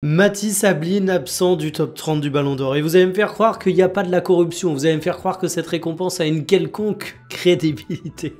Mathys Ablin absent du top 30 du Ballon d'Or. Et vous allez me faire croire qu'il n'y a pas de la corruption. Vous allez me faire croire que cette récompense a une quelconque crédibilité.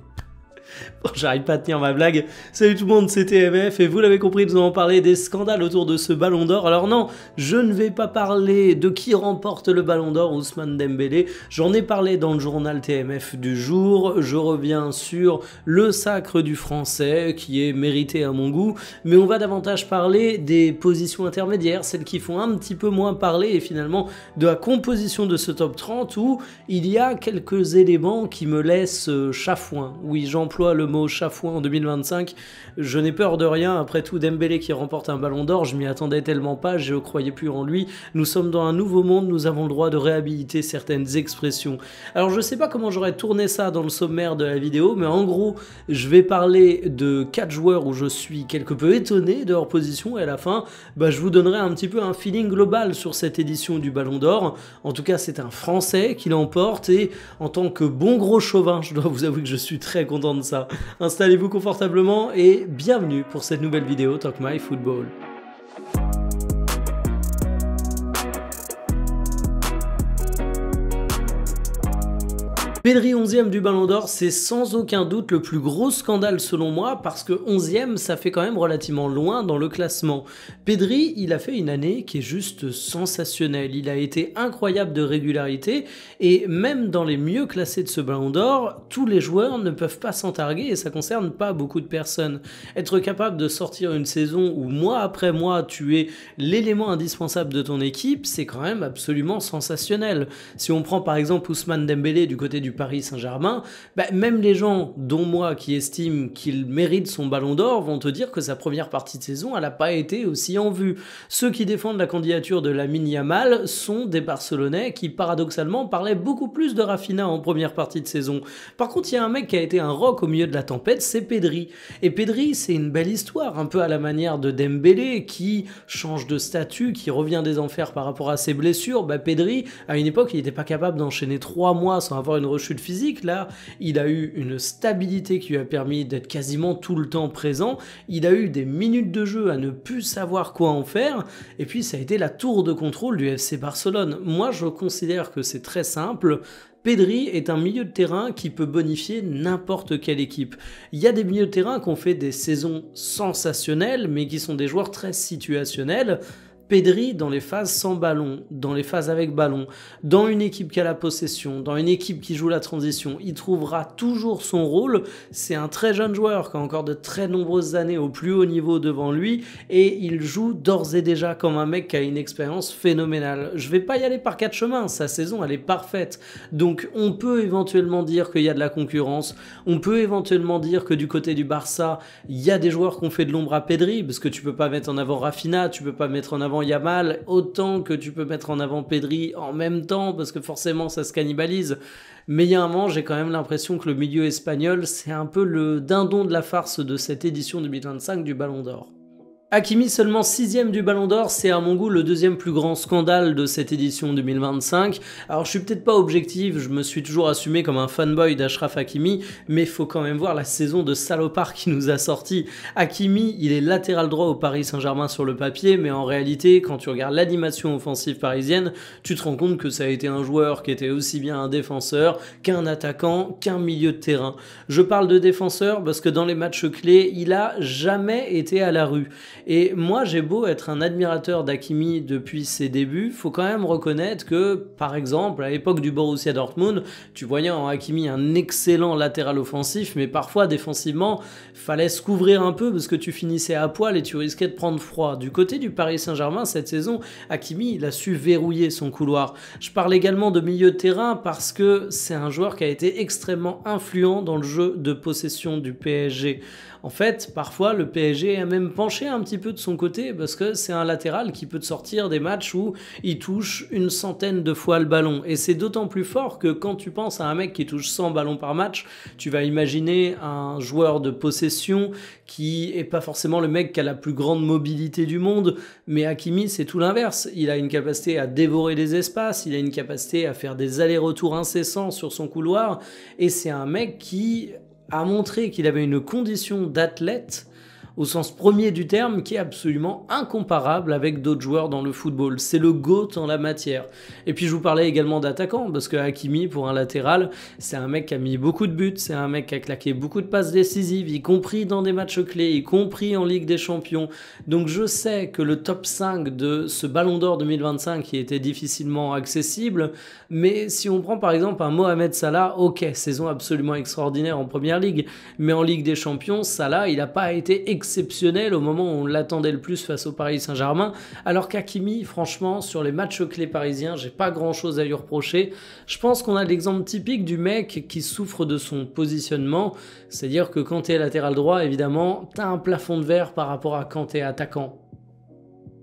Bon, j'arrive pas à tenir ma blague. Salut tout le monde, c'est TMF et vous l'avez compris, nous allons parler des scandales autour de ce Ballon d'Or. Alors non, je ne vais pas parler de qui remporte le Ballon d'Or, Ousmane Dembélé. J'en ai parlé dans le journal TMF du jour. Je reviens sur le sacre du Français qui est mérité à mon goût. Mais on va davantage parler des positions intermédiaires, celles qui font un petit peu moins parler et finalement de la composition de ce top 30 où il y a quelques éléments qui me laissent chafouin. Oui, j'emploie le mot chafouin en 2025, je n'ai peur de rien. Après tout, Dembélé qui remporte un Ballon d'Or, je m'y attendais tellement pas, je ne croyais plus en lui. Nous sommes dans un nouveau monde, nous avons le droit de réhabiliter certaines expressions. Alors je sais pas comment j'aurais tourné ça dans le sommaire de la vidéo, mais en gros, je vais parler de 4 joueurs où je suis quelque peu étonné de leur position et à la fin, je vous donnerai un petit peu un feeling global sur cette édition du Ballon d'Or. En tout cas, c'est un Français qui l'emporte et en tant que bon gros chauvin, je dois vous avouer que je suis très content de ça. Installez-vous confortablement et bienvenue pour cette nouvelle vidéo Talk My Football. Pedri 11e du Ballon d'Or, c'est sans aucun doute le plus gros scandale selon moi parce que 11e, ça fait quand même relativement loin dans le classement. Pedri, il a fait une année qui est juste sensationnelle. Il a été incroyable de régularité et même dans les mieux classés de ce Ballon d'Or, tous les joueurs ne peuvent pas s'en targuer et ça concerne pas beaucoup de personnes. Être capable de sortir une saison où mois après mois tu es l'élément indispensable de ton équipe, c'est quand même absolument sensationnel. Si on prend par exemple Ousmane Dembélé du côté du Paris Saint-Germain, même les gens, dont moi, qui estiment qu'il mérite son Ballon d'Or, vont te dire que sa première partie de saison, elle n'a pas été aussi en vue. Ceux qui défendent la candidature de Lamine Yamal sont des Barcelonais qui, paradoxalement, parlaient beaucoup plus de Rafinha en première partie de saison. Par contre, il y a un mec qui a été un roc au milieu de la tempête, c'est Pedri. Et Pedri, c'est une belle histoire, un peu à la manière de Dembélé, qui change de statut, qui revient des enfers par rapport à ses blessures. Pedri, à une époque, il n'était pas capable d'enchaîner 3 mois sans avoir une rechute physique. Là, il a eu une stabilité qui lui a permis d'être quasiment tout le temps présent. Il a eu des minutes de jeu à ne plus savoir quoi en faire. Et puis, ça a été la tour de contrôle du FC Barcelone. Moi, je considère que c'est très simple. Pedri est un milieu de terrain qui peut bonifier n'importe quelle équipe. Il y a des milieux de terrain qui ont fait des saisons sensationnelles, mais qui sont des joueurs très situationnels. Pedri, dans les phases sans ballon, dans les phases avec ballon, dans une équipe qui a la possession, dans une équipe qui joue la transition, il trouvera toujours son rôle. C'est un très jeune joueur qui a encore de très nombreuses années au plus haut niveau devant lui et il joue d'ores et déjà comme un mec qui a une expérience phénoménale. Je vais pas y aller par 4 chemins, sa saison elle est parfaite. Donc on peut éventuellement dire qu'il y a de la concurrence, on peut éventuellement dire que du côté du Barça, il y a des joueurs qui ont fait de l'ombre à Pedri, parce que tu peux pas mettre en avant Rafinha, tu peux pas mettre en avant Yamal autant que tu peux mettre en avant Pedri en même temps parce que forcément ça se cannibalise. Mais il y a un moment, j'ai quand même l'impression que le milieu espagnol, c'est un peu le dindon de la farce de cette édition 2025 du Ballon d'Or. Hakimi seulement 6e du Ballon d'Or, c'est à mon goût le deuxième plus grand scandale de cette édition 2025. Alors je suis peut-être pas objectif, je me suis toujours assumé comme un fanboy d'Achraf Hakimi, mais il faut quand même voir la saison de salopard qui nous a sorti. Hakimi, il est latéral droit au Paris Saint-Germain sur le papier, mais en réalité, quand tu regardes l'animation offensive parisienne, tu te rends compte que ça a été un joueur qui était aussi bien un défenseur qu'un attaquant, qu'un milieu de terrain. Je parle de défenseur parce que dans les matchs clés, il a jamais été à la rue. Et moi, j'ai beau être un admirateur d'Hakimi depuis ses débuts, faut quand même reconnaître que, par exemple, à l'époque du Borussia Dortmund, tu voyais en Hakimi un excellent latéral offensif, mais parfois, défensivement, fallait se couvrir un peu parce que tu finissais à poil et tu risquais de prendre froid. Du côté du Paris Saint-Germain, cette saison, Hakimi, il a su verrouiller son couloir. Je parle également de milieu de terrain parce que c'est un joueur qui a été extrêmement influent dans le jeu de possession du PSG. En fait, parfois, le PSG a même penché un petit peu de son côté parce que c'est un latéral qui peut te sortir des matchs où il touche une centaine de fois le ballon. Et c'est d'autant plus fort que quand tu penses à un mec qui touche 100 ballons par match, tu vas imaginer un joueur de possession qui est pas forcément le mec qui a la plus grande mobilité du monde, mais Hakimi, c'est tout l'inverse. Il a une capacité à dévorer les espaces, il a une capacité à faire des allers-retours incessants sur son couloir, et c'est un mec qui a montré qu'il avait une condition d'athlète au sens premier du terme, qui est absolument incomparable avec d'autres joueurs dans le football. C'est le GOAT en la matière. Et puis je vous parlais également d'attaquant, parce que Hakimi, pour un latéral, c'est un mec qui a mis beaucoup de buts, c'est un mec qui a claqué beaucoup de passes décisives, y compris dans des matchs clés, y compris en Ligue des Champions. Donc je sais que le top 5 de ce Ballon d'Or 2025 qui était difficilement accessible, mais si on prend par exemple un Mohamed Salah, ok, saison absolument extraordinaire en Première Ligue, mais en Ligue des Champions, Salah, il n'a pas été exceptionnel au moment où on l'attendait le plus face au Paris Saint-Germain, alors qu'Hakimi, franchement, sur les matchs clés parisiens, j'ai pas grand chose à lui reprocher. Je pense qu'on a l'exemple typique du mec qui souffre de son positionnement, c'est-à-dire que quand t'es latéral droit, évidemment, t'as un plafond de verre par rapport à quand t'es attaquant.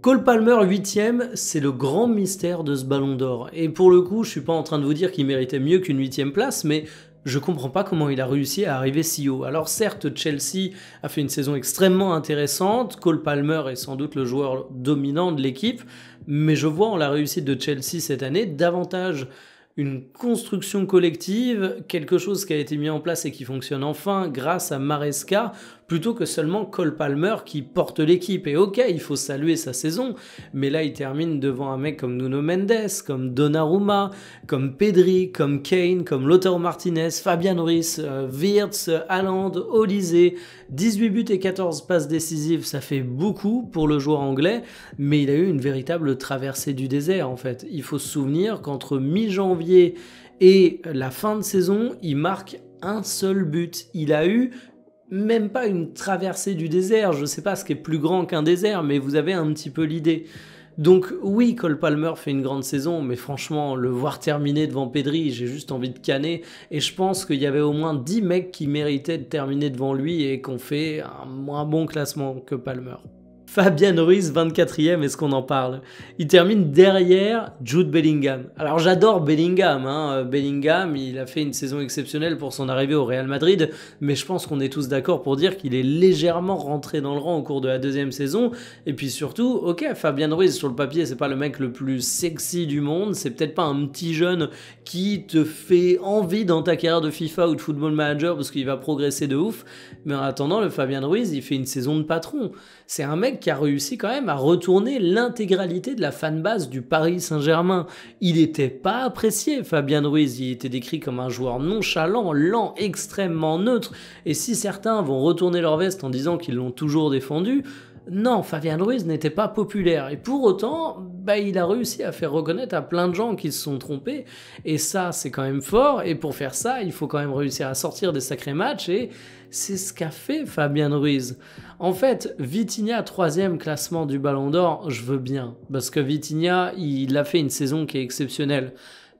Cole Palmer 8ème, c'est le grand mystère de ce Ballon d'Or. Et pour le coup, je suis pas en train de vous dire qu'il méritait mieux qu'une 8ème place, mais je comprends pas comment il a réussi à arriver si haut. Alors certes, Chelsea a fait une saison extrêmement intéressante, Cole Palmer est sans doute le joueur dominant de l'équipe, mais je vois en la réussite de Chelsea cette année davantage une construction collective, quelque chose qui a été mis en place et qui fonctionne enfin grâce à Maresca, plutôt que seulement Cole Palmer qui porte l'équipe. Et ok, il faut saluer sa saison, mais là il termine devant un mec comme Nuno Mendes, comme Donnarumma, comme Pedri, comme Kane, comme Lautaro Martinez, Fabian Ruiz, Wirtz, Haaland, Olise, 18 buts et 14 passes décisives, ça fait beaucoup pour le joueur anglais, mais il a eu une véritable traversée du désert en fait. Il faut se souvenir qu'entre mi-janvier et la fin de saison, il marque un seul but. Il a eu même pas une traversée du désert, je sais pas ce qui est plus grand qu'un désert, mais vous avez un petit peu l'idée. Donc oui, Cole Palmer fait une grande saison, mais franchement, le voir terminer devant Pedri, j'ai juste envie de canner, et je pense qu'il y avait au moins 10 mecs qui méritaient de terminer devant lui et qu'on fait un moins bon classement que Palmer. Fabian Ruiz, 24ème, est-ce qu'on en parle? Il termine derrière Jude Bellingham. Alors j'adore Bellingham, Bellingham, il a fait une saison exceptionnelle pour son arrivée au Real Madrid, mais je pense qu'on est tous d'accord pour dire qu'il est légèrement rentré dans le rang au cours de la deuxième saison. Et puis surtout, ok, Fabian Ruiz sur le papier, c'est pas le mec le plus sexy du monde, c'est peut-être pas un petit jeune qui te fait envie dans ta carrière de FIFA ou de Football Manager parce qu'il va progresser de ouf, mais en attendant, le Fabian Ruiz, il fait une saison de patron. C'est un mec qui a réussi quand même à retourner l'intégralité de la fanbase du Paris Saint-Germain. Il n'était pas apprécié, Fabian Ruiz, il était décrit comme un joueur nonchalant, lent, extrêmement neutre, et si certains vont retourner leur veste en disant qu'ils l'ont toujours défendu, non, Fabian Ruiz n'était pas populaire, et pour autant, il a réussi à faire reconnaître à plein de gens qui se sont trompés, et ça c'est quand même fort, et pour faire ça, il faut quand même réussir à sortir des sacrés matchs, et c'est ce qu'a fait Fabian Ruiz. En fait, Vitinha 3ème classement du Ballon d'Or, je veux bien, parce que Vitinha, il a fait une saison qui est exceptionnelle.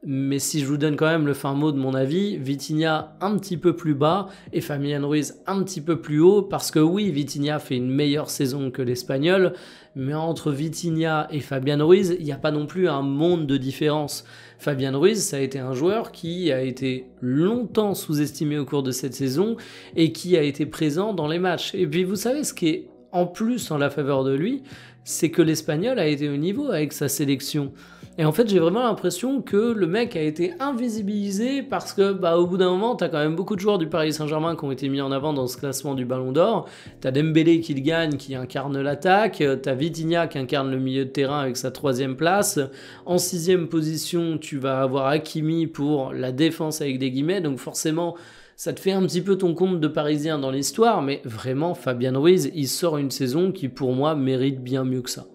Mais si je vous donne quand même le fin mot de mon avis, Vitinha un petit peu plus bas et Fabian Ruiz un petit peu plus haut, parce que oui, Vitinha fait une meilleure saison que l'Espagnol, mais entre Vitinha et Fabian Ruiz, il n'y a pas non plus un monde de différence. Fabian Ruiz, ça a été un joueur qui a été longtemps sous-estimé au cours de cette saison et qui a été présent dans les matchs. Et puis vous savez ce qui est en plus en la faveur de lui, c'est que l'Espagnol a été au niveau avec sa sélection. Et en fait, j'ai vraiment l'impression que le mec a été invisibilisé parce que, au bout d'un moment, t'as quand même beaucoup de joueurs du Paris Saint-Germain qui ont été mis en avant dans ce classement du Ballon d'Or. T'as Dembélé qui le gagne, qui incarne l'attaque. T'as Vitinha qui incarne le milieu de terrain avec sa 3ème place. En 6ème position, tu vas avoir Hakimi pour la défense avec des guillemets. Donc forcément, ça te fait un petit peu ton compte de Parisien dans l'histoire. Mais vraiment, Fabian Ruiz, il sort une saison qui, pour moi, mérite bien mieux que ça.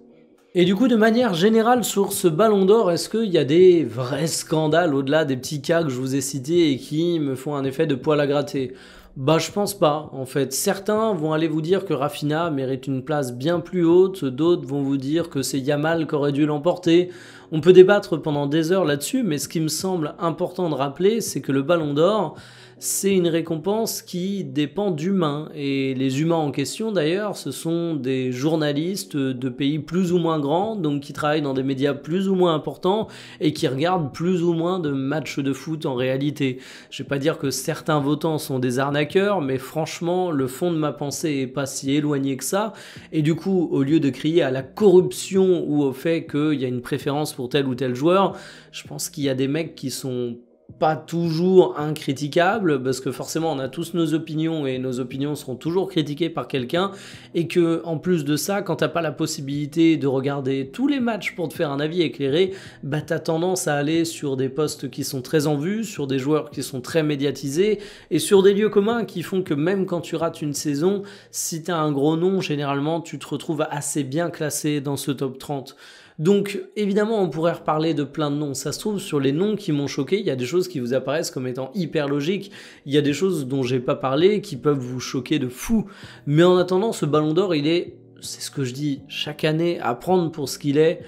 Et du coup, de manière générale, sur ce Ballon d'Or, est-ce qu'il y a des vrais scandales au-delà des petits cas que je vous ai cités et qui me font un effet de poil à gratter? Je pense pas, en fait. Certains vont aller vous dire que Rafinha mérite une place bien plus haute, d'autres vont vous dire que c'est Yamal qui aurait dû l'emporter. On peut débattre pendant des heures là-dessus, mais ce qui me semble important de rappeler, c'est que le Ballon d'Or, c'est une récompense qui dépend d'humains. Et les humains en question, d'ailleurs, ce sont des journalistes de pays plus ou moins grands, donc qui travaillent dans des médias plus ou moins importants et qui regardent plus ou moins de matchs de foot en réalité. Je vais pas dire que certains votants sont des arnaqueurs, mais franchement, le fond de ma pensée est pas si éloigné que ça. Et du coup, au lieu de crier à la corruption ou au fait qu'il y a une préférence pour tel ou tel joueur, je pense qu'il y a des mecs qui sont pas toujours incritiquable, parce que forcément on a tous nos opinions et nos opinions seront toujours critiquées par quelqu'un, et que en plus de ça, quand t'as pas la possibilité de regarder tous les matchs pour te faire un avis éclairé, bah t'as tendance à aller sur des postes qui sont très en vue, sur des joueurs qui sont très médiatisés, et sur des lieux communs qui font que même quand tu rates une saison, si t'as un gros nom, généralement tu te retrouves assez bien classé dans ce top 30. Donc évidemment on pourrait reparler de plein de noms, ça se trouve sur les noms qui m'ont choqué, il y a des choses qui vous apparaissent comme étant hyper logiques, il y a des choses dont j'ai pas parlé qui peuvent vous choquer de fou, mais en attendant ce ballon d'or il est, c'est ce que je dis chaque année, à prendre pour ce qu'il est,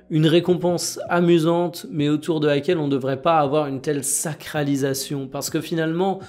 une récompense amusante mais autour de laquelle on ne devrait pas avoir une telle sacralisation, parce que finalement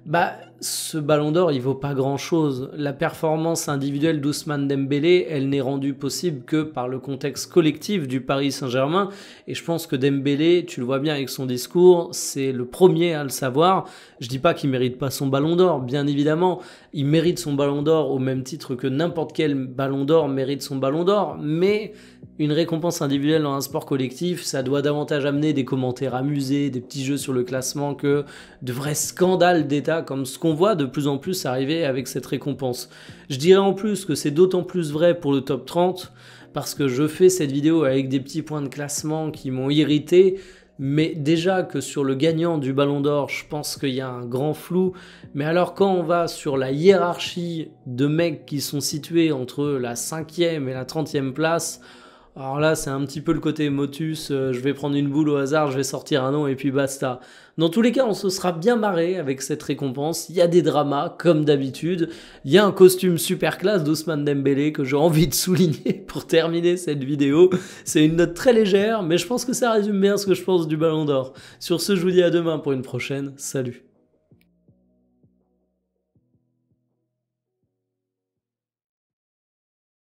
bah, ce ballon d'or, il vaut pas grand-chose. La performance individuelle d'Ousmane Dembélé, elle n'est rendue possible que par le contexte collectif du Paris Saint-Germain. Et je pense que Dembélé, tu le vois bien avec son discours, c'est le premier à le savoir. Je dis pas qu'il mérite pas son ballon d'or, bien évidemment. Il mérite son ballon d'or au même titre que n'importe quel ballon d'or mérite son ballon d'or. Mais une récompense individuelle dans un sport collectif, ça doit davantage amener des commentaires amusés, des petits jeux sur le classement que de vrais scandales d'État comme ce qu'on voit de plus en plus arriver avec cette récompense. Je dirais en plus que c'est d'autant plus vrai pour le top 30 parce que je fais cette vidéo avec des petits points de classement qui m'ont irrité, mais déjà que sur le gagnant du Ballon d'Or, je pense qu'il y a un grand flou. Mais alors quand on va sur la hiérarchie de mecs qui sont situés entre la 5e et la 30e place, alors là, c'est un petit peu le côté Motus, je vais prendre une boule au hasard, je vais sortir un nom et puis basta. Dans tous les cas, on se sera bien marré avec cette récompense. Il y a des dramas, comme d'habitude. Il y a un costume super classe d'Ousmane Dembélé que j'ai envie de souligner pour terminer cette vidéo. C'est une note très légère, mais je pense que ça résume bien ce que je pense du Ballon d'Or. Sur ce, je vous dis à demain pour une prochaine. Salut!